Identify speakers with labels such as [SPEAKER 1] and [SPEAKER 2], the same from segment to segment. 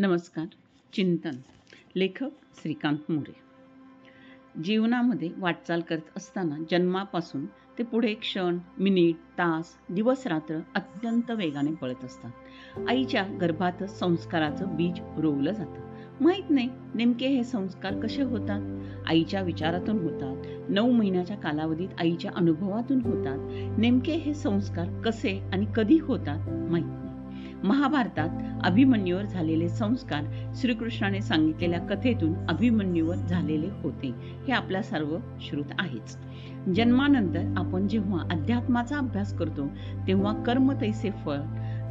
[SPEAKER 1] नमस्कार. चिंतन. लेखक श्रीकांत मोरे. जीवनामध्ये वाटचाल करत असताना जन्मापासून ते पुढे क्षण, मिनिट, तास, दिवस, रात्र अत्यंत वेगाने पळत असतात. आईच्या गर्भातच संस्काराचं बीज रोवलं जातं. माहीत नाही नेमके हे संस्कार कसे होतात. आईच्या विचारातून होतात, 9 महिन्याच्या कालावधीत आईच्या अनुभवातून होतात. नेमके हे संस्कार कसे आणि कधी होतात माहीत नाही. महाभारतात अभिमन्यूवर झालेले संस्कार श्रीकृष्णाने सांगितलेल्या कथेतून अभिमन्यूवर झालेले होते हे आपल्या सर्व श्रुत आहेच. जन्मानंतर आपण जेव्हा अध्यात्माचा अभ्यास करतो तेव्हा कर्म तैसे फळ,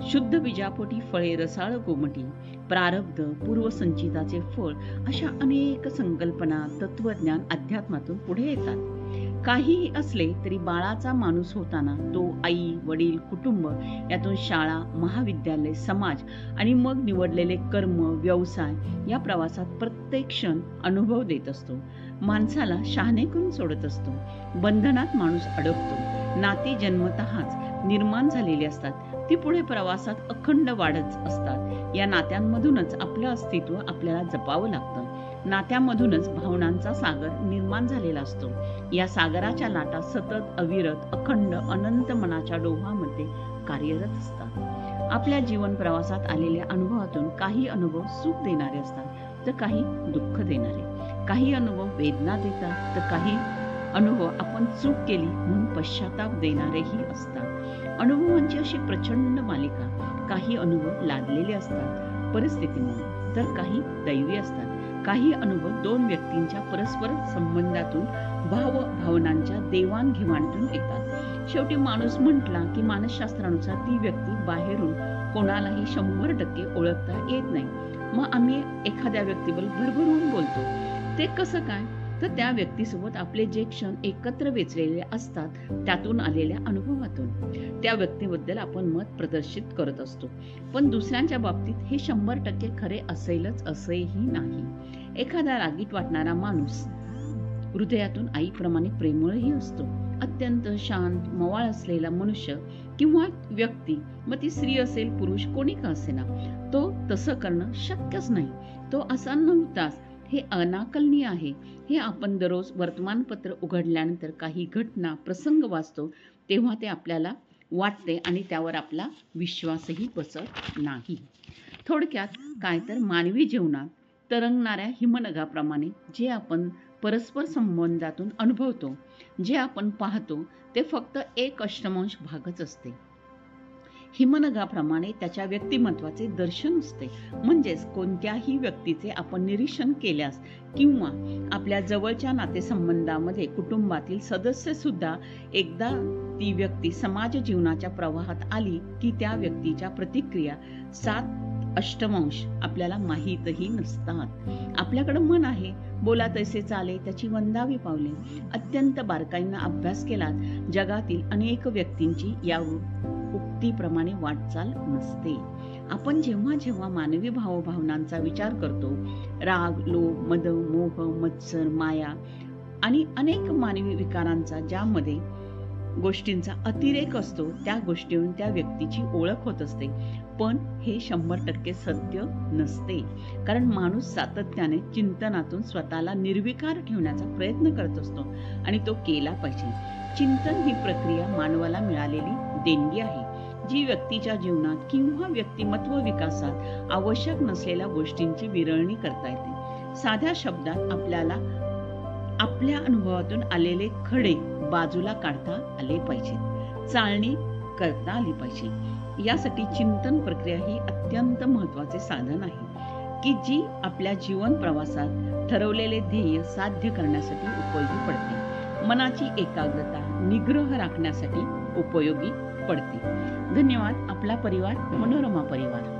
[SPEAKER 1] शुद्ध बीजापोटी फळे रसाळ गोमटी, प्रारब्ध पूर्वसंचिताचे फळ, अशा अनेक संकल्पना तत्वज्ञान अध्यात्मातून पुढे येतात. काहीही असले तरी बाळाचा माणूस होताना तो आई, वडील, कुटुंब यातून शाळा, महाविद्यालय, समाज आणि मग निवडलेले कर्म, व्यवसाय या प्रवासात प्रत्येक क्षण अनुभव देत असतो. माणसाला शहाणे करून सोडत असतो. बंधनात माणूस अडकतो. नाती जन्मतःच निर्माण झालेली असतात. ती पुढे प्रवासात अखंड वाढत असतात. या नात्यांमधूनच आपलं अस्तित्व आपल्याला जपावं लागतं. नात्यामधूनच भावनांचा सागर निर्माण झालेला असतो. या सागराच्या लाटा सतत, अविरत, अखंड, अनंत मनाच्या डोहामध्ये कार्यरत असतात. आपल्या जीवन प्रवासात आलेल्या अनुभवातून काही अनुभव सुख देणारे असतात तर काही दुःख देणारे. काही अनुभव वेदना देतात तर काही अनुभव आपण चूक केली म्हणून पश्चाताप देणारेही असतात. अनुभवांची अशी प्रचंड मालिका. काही अनुभव लादलेले असतात परिस्थितीमुळे तर काही दैवी असतात. काही अनुभव 2 व्यक्तींच्या परस्पर संबंधातून भावनांच्या देवाणघेवाणीतून येतात. शेवटी माणूस म्हटला की मानसशास्त्रानुसार ती व्यक्ती बाहेरून कोणालाही 100% ओळखता येत नाही. मग आम्ही एखाद्या व्यक्तीबद्दल भरभरून बोलतो. ते कसं काय? तर त्या व्यक्तीसोबत आपले जे क्षण एकत्र वेचलेले असतात त्यातून आलेल्या अनुभवातून. त्या व्यक्तीबद्दल आपण मत प्रदर्शित करत असतो. पण दुसऱ्यांच्या बाबतीत हे 100% खरे असेलच असेही नाही. एखादा रागीट वाटणारा माणूस हृदयातून आईप्रमाणे प्रेमळही असतो. अत्यंत शांत, मवाळ असलेला मनुष्य किंवा व्यक्ती, मग ती स्त्री असेल, पुरुष, कोणी का असेना, तो तसं करणं शक्यच नाही. तो असा नव्हताच. हे अनाकलनीय आहे. हे आपण दररोज वर्तमानपत्र उघडल्यानंतर काही घटना, प्रसंग वाचतो तेव्हा ते आपल्याला वाटते आणि त्यावर आपला विश्वासही बसत नाही. थोडक्यात काय तर मानवी जीवनात तरंगणाऱ्या हिमनगाप्रमाणे जे आपण परस्पर संबंधातून अनुभवतो, जे आपण पाहतो ते फक्त 1/8 भागच असते. हिमनगाप्रमाणे त्याच्या व्यक्तिमत्वाचे दर्शन असते. म्हणजेच कोणत्याही व्यक्तीचे आपण निरीक्षण केल्यास किंवा आपल्या जवळच्या नातेसंबंधामध्ये कुटुंबातील सदस्य सुद्धा एकदा ती व्यक्ती समाज जीवनाच्या प्रवाहात आली की त्या व्यक्तीच्या प्रतिक्रिया 7/8 आपल्याला माहीतही नसतात. आपल्याकडे मन आहे, बोला तैसे चाले, त्याची वंदावी पावले. अत्यंत बारकाईनं अभ्यास केलात जगातील अनेक व्यक्तींची या उक्तीप्रमाणे वाटचाल नसते. आपण जेव्हा जेव्हा मानवी भावभावनांचा विचार करतो, राग, लोभ, मद, मोह, मत्सर, माया आणि अनेक मानवी विकारांचा ज्यामध्ये गोष्टींचा अतिरेक असतो, त्या गोष्टीवरून त्या व्यक्तीची ओळख होत असते. पण हे 100% सत्य नसते. कारण माणूस सातत्याने चिंतनातून स्वतःला निर्विकार ठेवण्याचा प्रयत्न करत असतो आणि तो केला पाहिजे. चिंतन ही प्रक्रिया मानवाला मिळालेली देणगी आहे, जी व्यक्तीच्या जीवनात किंवा व्यक्तिमत्व विकासात आवश्यक नसलेल्या गोष्टींची विरळणी करता येते. साध्या शब्दात आपल्याला आपल्या अनुभवातून आलेले खडे बाजूला काढता आले पाहिजेत, चाळणी करता आली पाहिजे. यासाठी चिंतन प्रक्रिया ही अत्यंत महत्त्वाचे साधन आहे की जी आपल्या जीवन प्रवासात ठरवलेले ध्येय साध्य करण्यासाठी उपयोगी पडते. मनाची एकाग्रता, निग्रह राखण्यासाठी उपयोगी पडते. धन्यवाद. आपला परिवार, मनोरमा परिवार.